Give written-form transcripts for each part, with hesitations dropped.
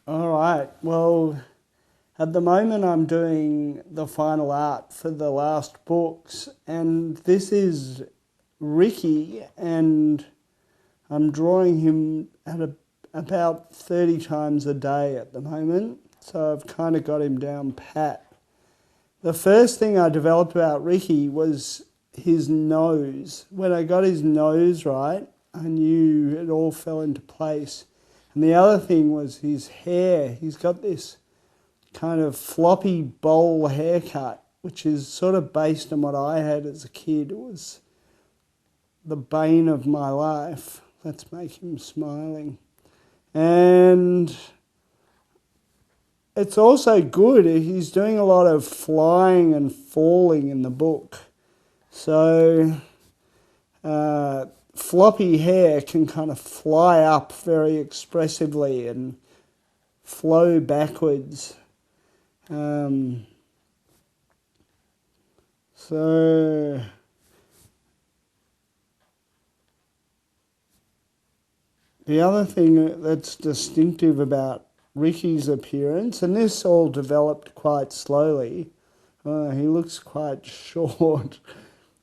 All right. Well, at the moment I'm doing the final art for the last books, and this is Ricky, and I'm drawing him at about 30 times a day at the moment, so I've kind of got him down pat. The first thing I developed about Ricky was his nose. When I got his nose right, I knew it all fell into place. And the other thing was his hair. He's got this kind of floppy bowl haircut, which is sort of based on what I had as a kid. It was the bane of my life. Let's make him smiling. And it's also good. He's doing a lot of flying and falling in the book. So floppy hair can kind of fly up very expressively and flow backwards. So the other thing that's distinctive about Ricky's appearance, and this all developed quite slowly, he looks quite short.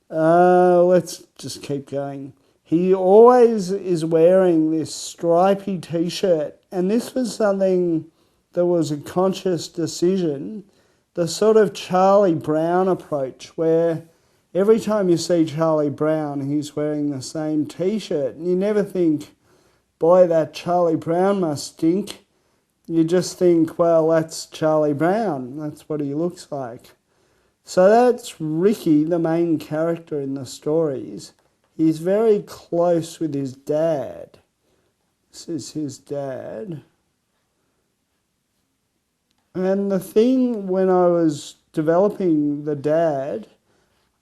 Let's just keep going. He always is wearing this stripy t-shirt, and this was something that was a conscious decision, the sort of Charlie Brown approach, where every time you see Charlie Brown, he's wearing the same t-shirt, and you never think, boy, that Charlie Brown must stink. You just think, well, that's Charlie Brown. That's what he looks like. So that's Ricky, the main character in the stories. He's very close with his dad. This is his dad. And the thing, when I was developing the dad,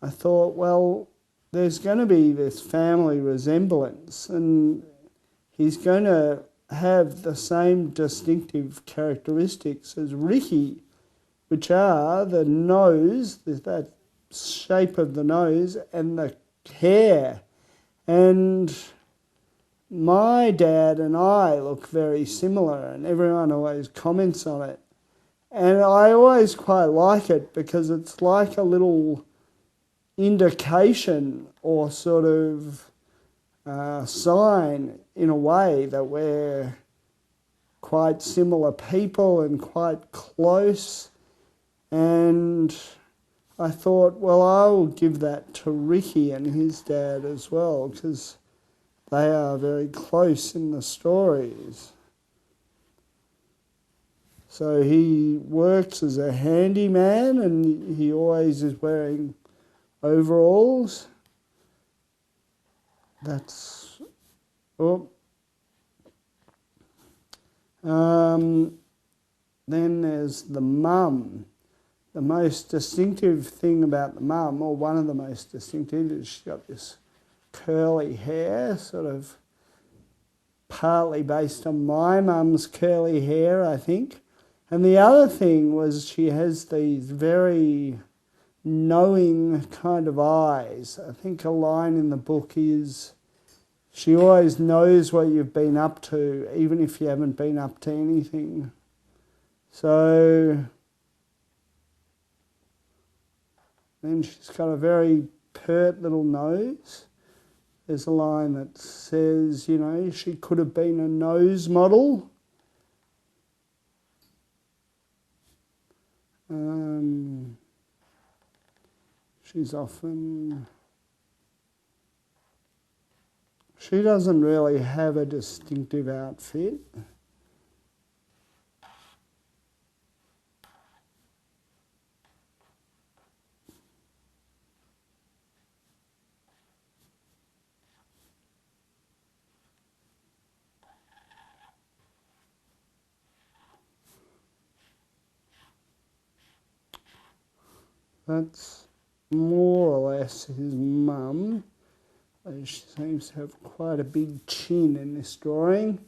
I thought, well, there's going to be this family resemblance, and he's going to have the same distinctive characteristics as Ricky, which are the nose, that shape of the nose, and the hair. And my dad and I look very similar, and everyone always comments on it. And I always quite like it because it's like a little indication or sort of sign in a way that we're quite similar people and quite close. And I thought, well, I'll give that to Ricky and his dad as well, because they are very close in the stories. So he works as a handyman, and he always is wearing overalls. That's... oh. Then there's the mum. The most distinctive thing about the mum, or one of the most distinctive, is she's got this curly hair, sort of partly based on my mum's curly hair, I think. And the other thing was she has these very knowing kind of eyes. I think a line in the book is, she always knows what you've been up to, even if you haven't been up to anything. So then she's got a very pert little nose. There's a line that says, you know, she could have been a nose model. She's often... she doesn't really have a distinctive outfit. That's more or less his mum. She seems to have quite a big chin in this drawing.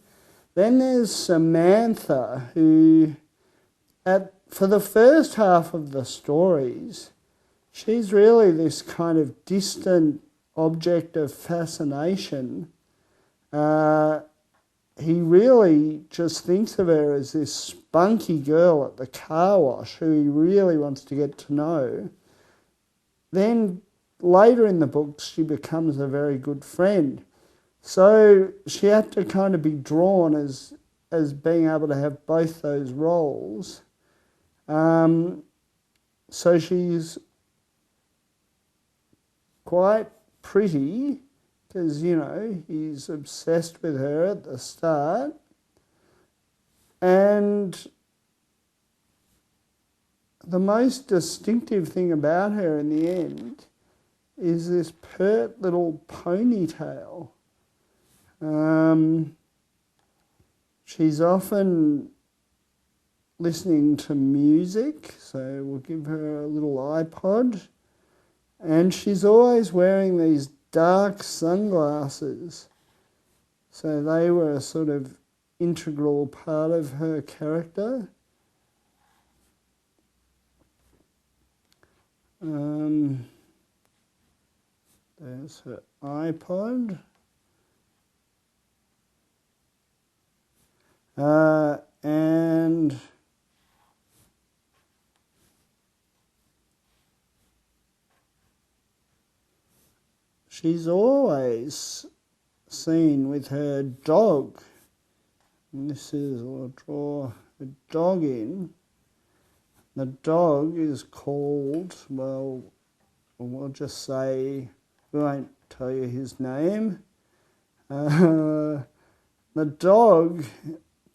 Then there's Samantha, who, for the first half of the stories, she's really this kind of distant object of fascination. he really just thinks of her as this spunky girl at the car wash who he really wants to get to know. Then later in the books, she becomes a very good friend. So she had to kind of be drawn as being able to have both those roles. So she's quite pretty because, you know, he's obsessed with her at the start. And the most distinctive thing about her in the end is this pert little ponytail. She's often listening to music, so we'll give her a little iPod. And she's always wearing these dark sunglasses. So they were a sort of integral part of her character. There's her iPod. And she's always seen with her dog. And this is, I'll draw a dog in. The dog is called, well, we'll just say, we won't tell you his name. The dog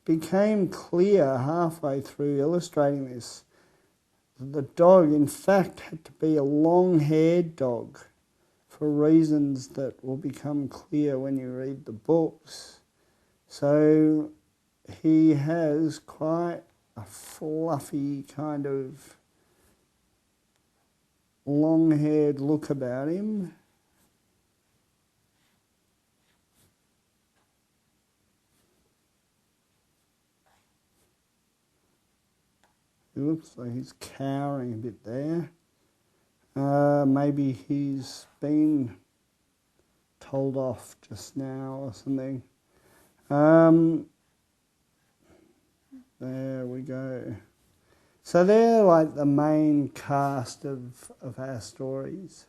became clear halfway through illustrating this. The dog, in fact, had to be a long-haired dog for reasons that will become clear when you read the books. So he has quite a fluffy kind of long-haired look about him. It looks like he's cowering a bit there. Maybe he's been told off just now or something. There we go. So they're like the main cast of our stories.